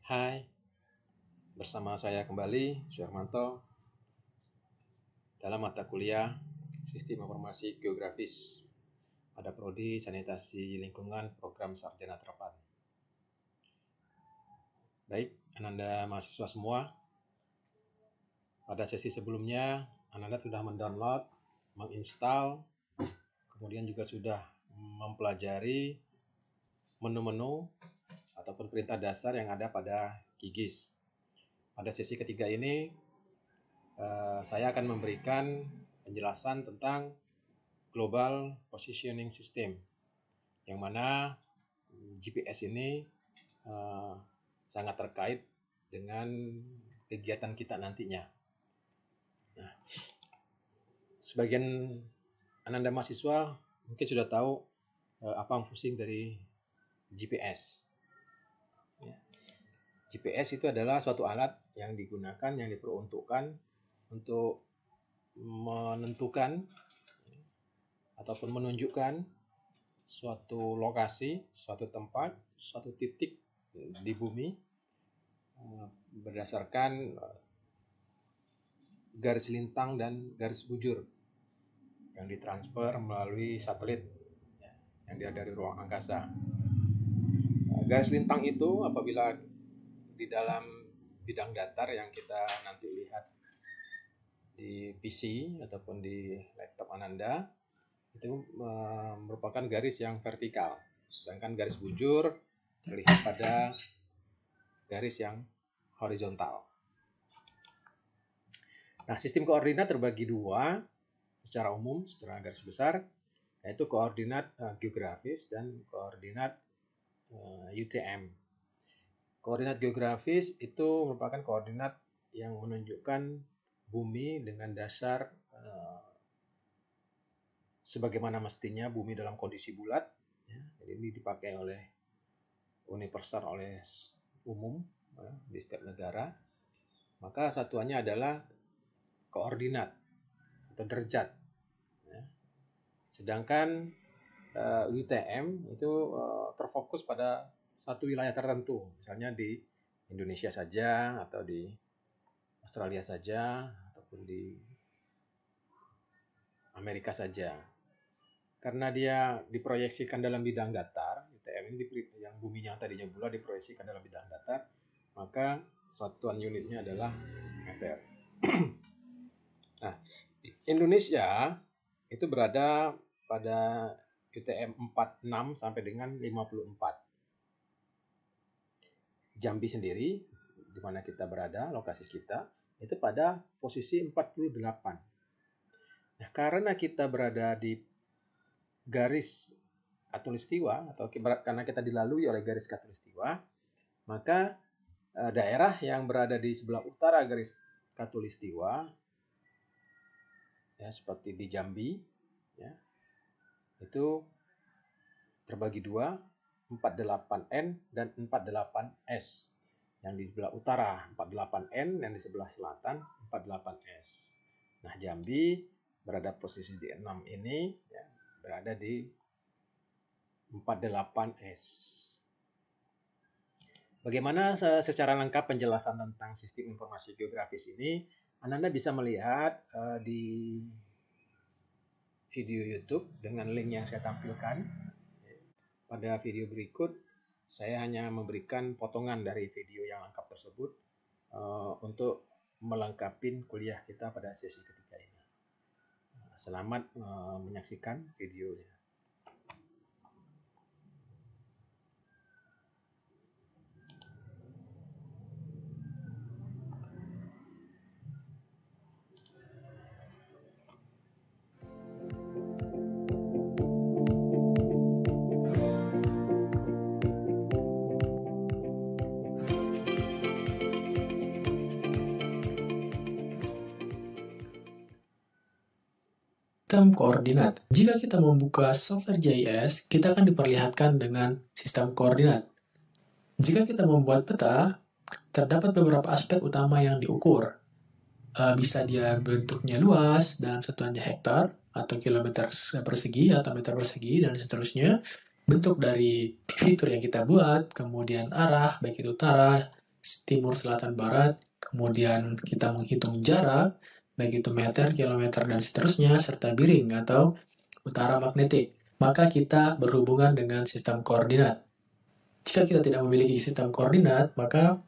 Hai, bersama saya kembali, Syarmanto, dalam mata kuliah Sistem Informasi Geografis pada Prodi Sanitasi Lingkungan Program Sarjana Terapan. Baik, Ananda mahasiswa semua, pada sesi sebelumnya Ananda sudah mendownload, menginstal, kemudian juga sudah mempelajari menu-menu ataupun perintah dasar yang ada pada QGIS. Pada sesi ketiga ini, saya akan memberikan penjelasan tentang Global Positioning System, yang mana GPS ini sangat terkait dengan kegiatan kita nantinya. Nah, sebagian Ananda mahasiswa mungkin sudah tahu apa fungsi dari GPS. GPS itu adalah suatu alat yang digunakan, yang diperuntukkan untuk menentukan ataupun menunjukkan suatu lokasi, suatu tempat, suatu titik di bumi berdasarkan garis lintang dan garis bujur yang ditransfer melalui satelit yang dia dari ruang angkasa. Garis lintang itu apabila di dalam bidang datar yang kita nanti lihat di PC ataupun di laptop Ananda, itu merupakan garis yang vertikal, sedangkan garis bujur terlihat pada garis yang horizontal. Nah, sistem koordinat terbagi dua secara umum, secara garis besar, yaitu koordinat geografis dan koordinat UTM. Koordinat geografis itu merupakan koordinat yang menunjukkan bumi dengan dasar sebagaimana mestinya bumi dalam kondisi bulat. Jadi ini dipakai oleh universal, oleh umum di setiap negara. Maka satuannya adalah koordinat atau derajat. Sedangkan UTM itu terfokus pada satu wilayah tertentu, misalnya di Indonesia saja, atau di Australia saja, ataupun di Amerika saja. Karena dia diproyeksikan dalam bidang datar, UTM ini yang buminya tadinya bulat diproyeksikan dalam bidang datar, maka satuan unitnya adalah meter. Nah, Indonesia itu berada pada UTM 46 sampai dengan 54. Jambi sendiri, di mana kita berada, lokasi kita, itu pada posisi 48. Nah, karena kita berada di garis khatulistiwa, atau karena kita dilalui oleh garis khatulistiwa, maka daerah yang berada di sebelah utara garis khatulistiwa, ya, seperti di Jambi, ya, itu terbagi dua, 48N dan 48S. Yang di sebelah utara 48N, yang di sebelah selatan 48S. Nah, Jambi berada posisi di 6 ini, ya, berada di 48S. Bagaimana secara lengkap penjelasan tentang sistem informasi geografis ini? Anda bisa melihat di video YouTube dengan link yang saya tampilkan. Pada video berikut, saya hanya memberikan potongan dari video yang lengkap tersebut untuk melengkapi kuliah kita pada sesi ketiga ini. Selamat menyaksikan videonya. Sistem koordinat. Jika kita membuka software GIS, kita akan diperlihatkan dengan sistem koordinat. Jika kita membuat peta, terdapat beberapa aspek utama yang diukur. Bisa dia bentuknya luas dalam satuannya hektar, atau kilometer persegi, atau meter persegi, dan seterusnya. Bentuk dari fitur yang kita buat, kemudian arah, baik itu utara, timur, selatan, barat, kemudian kita menghitung jarak, baik itu meter, kilometer, dan seterusnya, serta biring atau utara magnetik. Maka kita berhubungan dengan sistem koordinat. Jika kita tidak memiliki sistem koordinat, maka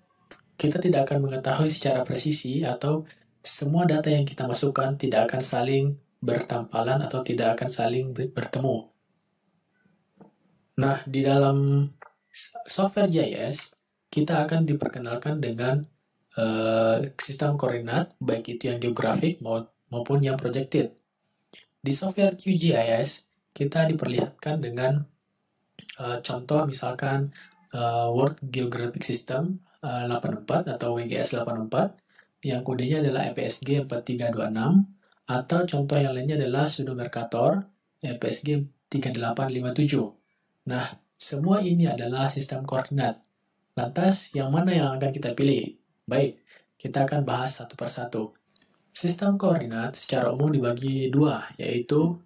kita tidak akan mengetahui secara presisi atau semua data yang kita masukkan tidak akan saling bertampalan atau tidak akan saling bertemu. Nah, di dalam software JS, kita akan diperkenalkan dengan sistem koordinat, baik itu yang geografik maupun yang projected. Di software QGIS, kita diperlihatkan dengan contoh misalkan World Geographic System 84 atau WGS 84 yang kodenya adalah EPSG 4326, atau contoh yang lainnya adalah Sudo Mercator EPSG 3857. Nah, semua ini adalah sistem koordinat. Lantas, yang mana yang akan kita pilih? Baik, kita akan bahas satu persatu. Sistem koordinat secara umum dibagi dua, yaitu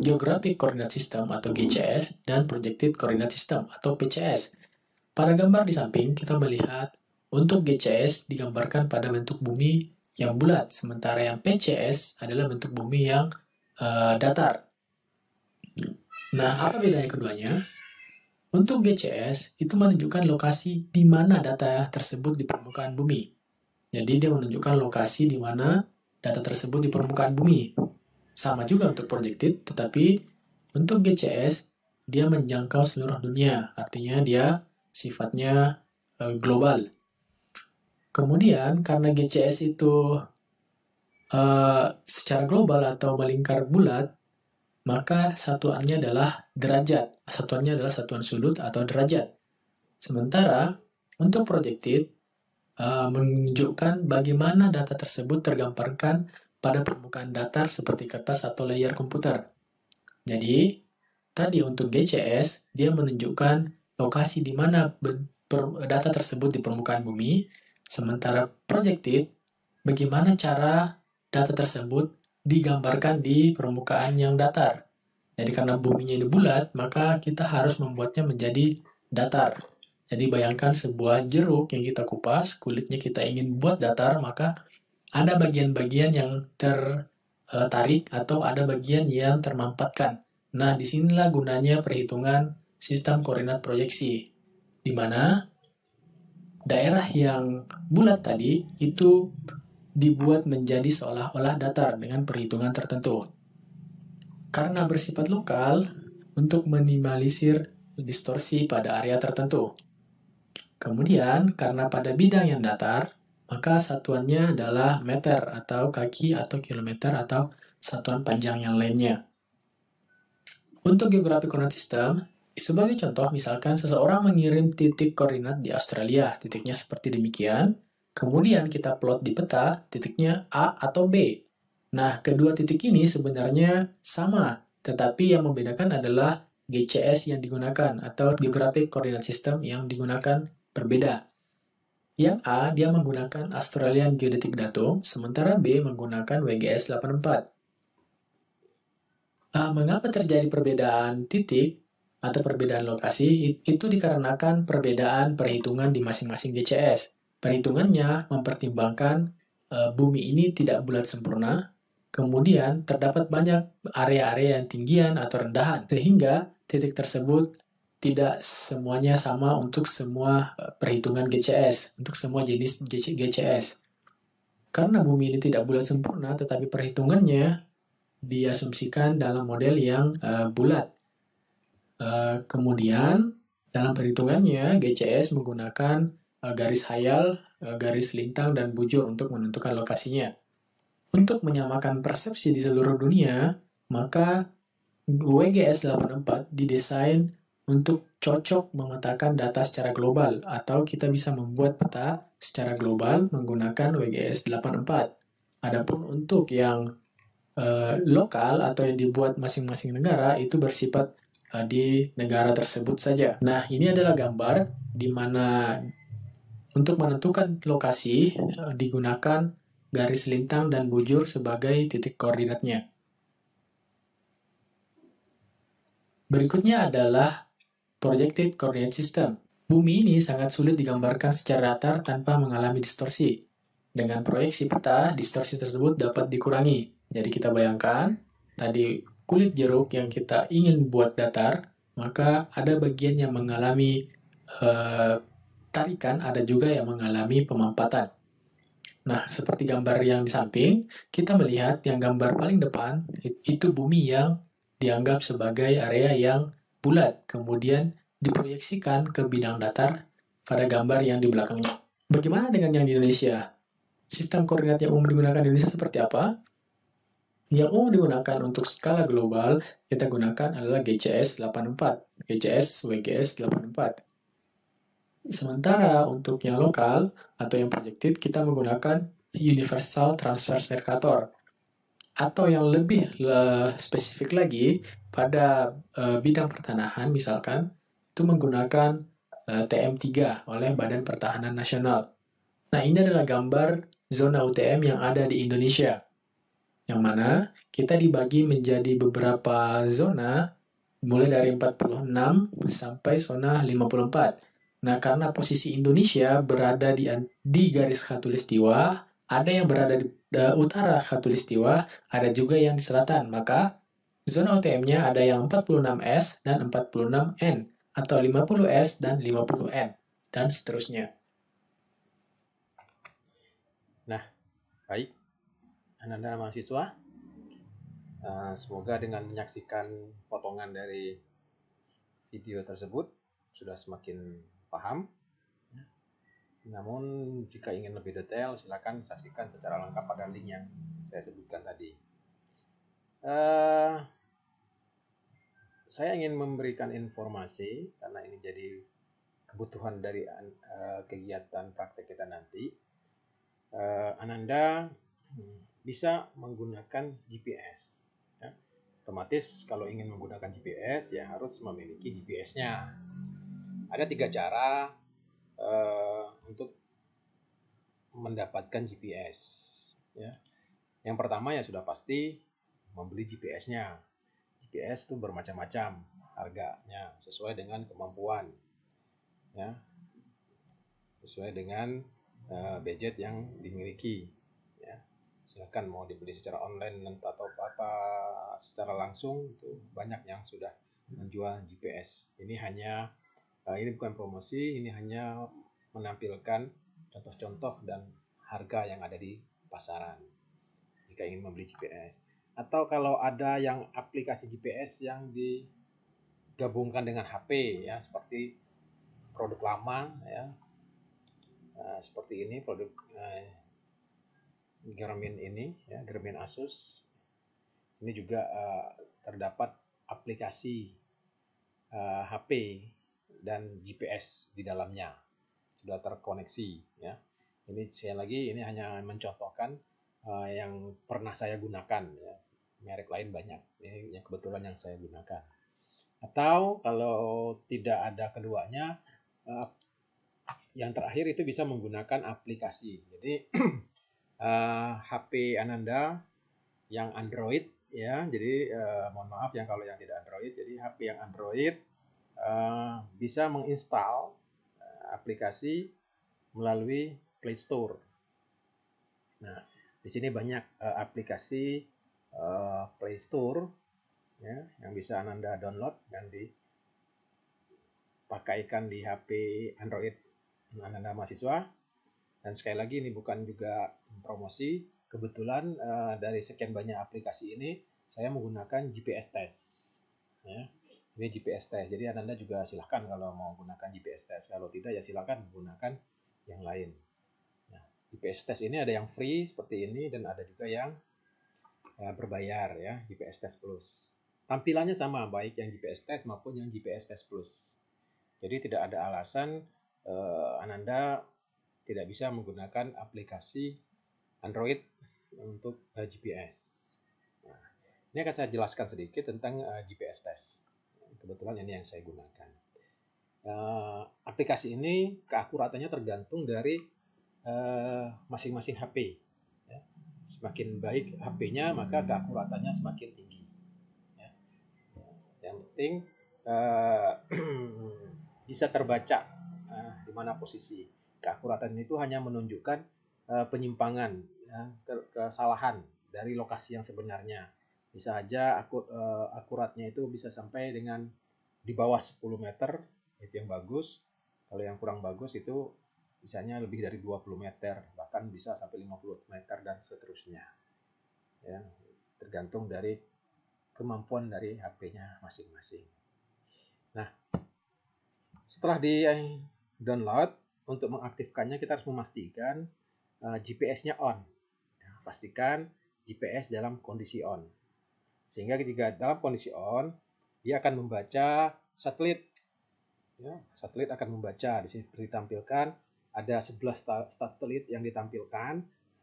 Geographic Coordinate System atau GCS dan Projected Coordinate System atau PCS. Pada gambar di samping, kita melihat untuk GCS digambarkan pada bentuk bumi yang bulat, sementara yang PCS adalah bentuk bumi yang datar. Nah, apa bedanya keduanya? Untuk GCS, itu menunjukkan lokasi di mana data tersebut di permukaan bumi. Jadi, dia menunjukkan lokasi di mana data tersebut di permukaan bumi. Sama juga untuk projected, tetapi untuk GCS, dia menjangkau seluruh dunia. Artinya, dia sifatnya global. Kemudian, karena GCS itu secara global atau melingkar bulat, maka satuannya adalah derajat. Satuannya adalah satuan sudut atau derajat. Sementara untuk projected menunjukkan bagaimana data tersebut tergambarkan pada permukaan datar seperti kertas atau layar komputer. Jadi, tadi untuk GCS, dia menunjukkan lokasi di mana data tersebut di permukaan bumi, sementara projected, bagaimana cara data tersebut digambarkan di permukaan yang datar. Jadi karena buminya ini bulat, maka kita harus membuatnya menjadi datar. Jadi bayangkan sebuah jeruk yang kita kupas, kulitnya kita ingin buat datar, maka ada bagian-bagian yang tertarik atau ada bagian yang termampatkan. Nah, disinilah gunanya perhitungan sistem koordinat proyeksi, di mana daerah yang bulat tadi itu dibuat menjadi seolah-olah datar dengan perhitungan tertentu. Karena bersifat lokal, untuk minimalisir distorsi pada area tertentu. Kemudian, karena pada bidang yang datar, maka satuannya adalah meter atau kaki atau kilometer atau satuan panjang yang lainnya. Untuk Geographic Coordinate System, sebagai contoh, misalkan seseorang mengirim titik koordinat di Australia, titiknya seperti demikian, kemudian kita plot di peta titiknya A atau B. Nah, kedua titik ini sebenarnya sama, tetapi yang membedakan adalah GCS yang digunakan atau Geographic Coordinate System yang digunakan berbeda. Yang A, dia menggunakan Australian Geodetic Datum, sementara B menggunakan WGS 84. Mengapa terjadi perbedaan titik atau perbedaan lokasi? Itu dikarenakan perbedaan perhitungan di masing-masing GCS. Perhitungannya mempertimbangkan bumi ini tidak bulat sempurna, kemudian terdapat banyak area-area yang tinggian atau rendahan, sehingga titik tersebut tidak semuanya sama untuk semua perhitungan GCS, untuk semua jenis GCS. Karena bumi ini tidak bulat sempurna, tetapi perhitungannya diasumsikan dalam model yang bulat. Kemudian, dalam perhitungannya, GCS menggunakan garis hayal, garis lintang, dan bujur untuk menentukan lokasinya. Untuk menyamakan persepsi di seluruh dunia, maka WGS 84 didesain untuk cocok memetakan data secara global, atau kita bisa membuat peta secara global menggunakan WGS 84. Adapun untuk yang lokal atau yang dibuat masing-masing negara itu bersifat di negara tersebut saja. Nah, ini adalah gambar di mana untuk menentukan lokasi digunakan garis lintang dan bujur sebagai titik koordinatnya. Berikutnya adalah Projected Coordinate System. Bumi ini sangat sulit digambarkan secara datar tanpa mengalami distorsi. Dengan proyeksi peta, distorsi tersebut dapat dikurangi. Jadi kita bayangkan, tadi kulit jeruk yang kita ingin buat datar, maka ada bagian yang mengalami tarikan, ada juga yang mengalami pemampatan. Nah, seperti gambar yang di samping, kita melihat yang gambar paling depan, itu bumi yang dianggap sebagai area yang bulat, kemudian diproyeksikan ke bidang datar pada gambar yang di belakangnya. Bagaimana dengan yang di Indonesia? Sistem koordinat yang umum digunakan di Indonesia seperti apa? Yang umum digunakan untuk skala global, kita gunakan adalah GCS 84, GCS WGS 84. Sementara untuk yang lokal atau yang projected, kita menggunakan Universal Transverse Mercator. Atau yang lebih spesifik lagi, pada bidang pertanahan misalkan, itu menggunakan TM3 oleh Badan Pertahanan Nasional. Nah, ini adalah gambar zona UTM yang ada di Indonesia, yang mana kita dibagi menjadi beberapa zona, mulai dari 46 sampai zona 54. Nah, karena posisi Indonesia berada di garis khatulistiwa, ada yang berada di utara khatulistiwa, ada juga yang di selatan, maka zona UTM-nya ada yang 46S dan 46N, atau 50S dan 50N, dan seterusnya. Nah, baik, Ananda mahasiswa, semoga dengan menyaksikan potongan dari video tersebut sudah semakin paham. Namun jika ingin lebih detail, silakan saksikan secara lengkap pada link yang saya sebutkan tadi. Saya ingin memberikan informasi karena ini jadi kebutuhan dari kegiatan praktek kita nanti. Ananda bisa menggunakan GPS. Ya. Otomatis kalau ingin menggunakan GPS ya harus memiliki GPS-nya. Ada 3 cara untuk mendapatkan GPS. Ya. Yang pertama ya sudah pasti membeli GPS-nya. GPS itu bermacam-macam harganya sesuai dengan kemampuan, ya, sesuai dengan budget yang dimiliki. Ya. Silakan mau dibeli secara online atau apa secara langsung, itu banyak yang sudah menjual GPS. Ini hanya ini bukan promosi, ini hanya menampilkan contoh-contoh dan harga yang ada di pasaran jika ingin membeli GPS. Atau kalau ada yang aplikasi GPS yang digabungkan dengan HP, ya, seperti produk lama, ya, seperti ini produk Garmin ini, ya, Garmin Asus. Ini juga terdapat aplikasi HP dan GPS di dalamnya, sudah terkoneksi, ya. Ini saya lagi, ini hanya mencontohkan yang pernah saya gunakan, ya. Merek lain banyak, ini yang kebetulan yang saya gunakan. Atau kalau tidak ada keduanya, yang terakhir itu bisa menggunakan aplikasi. Jadi HP Ananda yang Android, ya, jadi mohon maaf yang kalau yang tidak Android. Jadi HP yang Android bisa menginstal aplikasi melalui Play Store. Nah, di sini banyak aplikasi Play Store, ya, yang bisa Ananda download dan dipakaikan di HP Android Ananda mahasiswa. Dan sekali lagi ini bukan juga promosi, kebetulan dari sekian banyak aplikasi ini saya menggunakan GPS test, ya. Ini GPS test, jadi Ananda juga silahkan kalau mau gunakan GPS test, kalau tidak ya silahkan menggunakan yang lain. Nah, GPS test ini ada yang free seperti ini dan ada juga yang berbayar, ya, GPS test plus. Tampilannya sama baik yang GPS test maupun yang GPS test plus. Jadi tidak ada alasan Ananda tidak bisa menggunakan aplikasi Android untuk GPS. Nah, ini akan saya jelaskan sedikit tentang GPS test. Kebetulan ini yang saya gunakan. Aplikasi ini keakuratannya tergantung dari masing-masing HP. Ya. Semakin baik HP-nya, maka keakuratannya semakin tinggi. Ya. Yang penting bisa terbaca di mana posisi. Keakuratan itu hanya menunjukkan penyimpangan, ya, kesalahan dari lokasi yang sebenarnya. Bisa aja akuratnya itu bisa sampai dengan di bawah 10 meter, itu yang bagus. Kalau yang kurang bagus itu misalnya lebih dari 20 meter, bahkan bisa sampai 50 meter dan seterusnya. Ya, tergantung dari kemampuan dari HP-nya masing-masing. Nah, setelah di download, untuk mengaktifkannya kita harus memastikan GPS-nya on. Ya, pastikan GPS dalam kondisi on. Sehingga ketika dalam kondisi on, dia akan membaca satelit. Ya, satelit akan membaca. Di sini seperti ditampilkan, ada 11 satelit yang ditampilkan,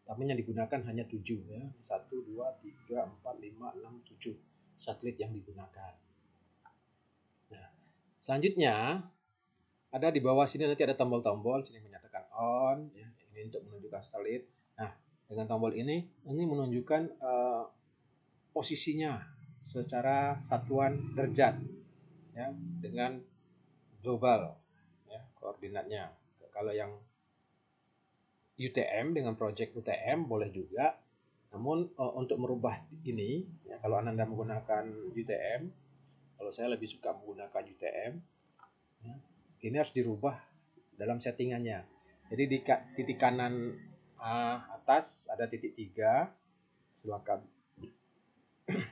tapi yang digunakan hanya 7. Ya. 1, 2, 3, 4, 5, 6, 7 satelit yang digunakan. Nah, selanjutnya, ada di bawah sini nanti ada tombol-tombol, sini menyatakan on, ya, ini untuk menunjukkan satelit. Nah, dengan tombol ini menunjukkan posisinya secara satuan derajat, ya, dengan global, ya, koordinatnya. Kalau yang UTM dengan project UTM boleh juga, namun untuk merubah ini, ya, kalau Anda menggunakan UTM, kalau saya lebih suka menggunakan UTM, ya, ini harus dirubah dalam settingannya. Jadi di titik kanan atas ada titik 3, silakan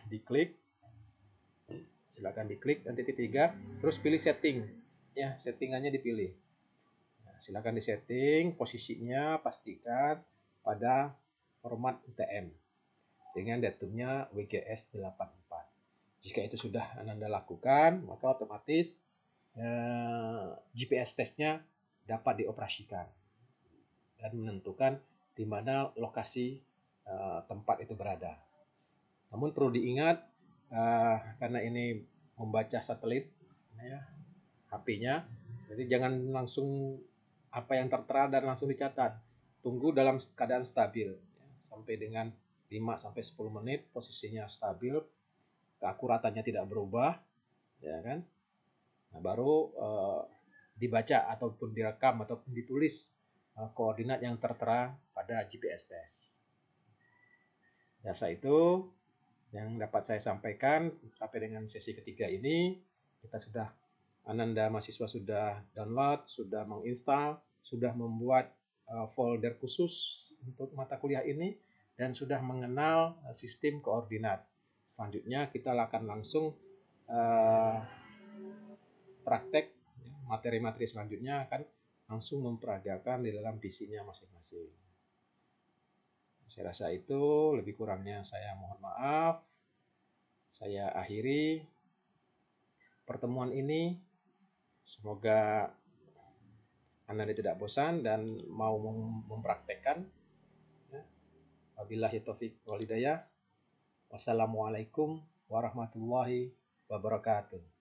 diklik, dan titik 3, terus pilih setting, ya, settingannya dipilih. Nah, silakan disetting posisinya, pastikan pada format UTM dengan datumnya WGS84. Jika itu sudah Anda lakukan, maka otomatis GPS testnya dapat dioperasikan dan menentukan di mana lokasi tempat itu berada. Namun perlu diingat, karena ini membaca satelit, ya, HP-nya, jadi jangan langsung apa yang tertera dan langsung dicatat. Tunggu dalam keadaan stabil, ya, sampai dengan 5-10 menit posisinya stabil, keakuratannya tidak berubah, ya kan? Nah, baru dibaca ataupun direkam ataupun ditulis koordinat yang tertera pada GPS test. Jasa itu yang dapat saya sampaikan sampai dengan sesi ketiga ini. Kita sudah, Ananda mahasiswa sudah download, sudah menginstal, sudah membuat folder khusus untuk mata kuliah ini, dan sudah mengenal sistem koordinat. Selanjutnya kita akan langsung praktek, materi-materi selanjutnya akan langsung memperagakan di dalam PC-nya masing-masing. Saya rasa itu, lebih kurangnya saya mohon maaf. Saya akhiri pertemuan ini. Semoga Anda tidak bosan dan mau mempraktekkan. Wabillahi taufiq wal hidayah. Wassalamualaikum warahmatullahi wabarakatuh.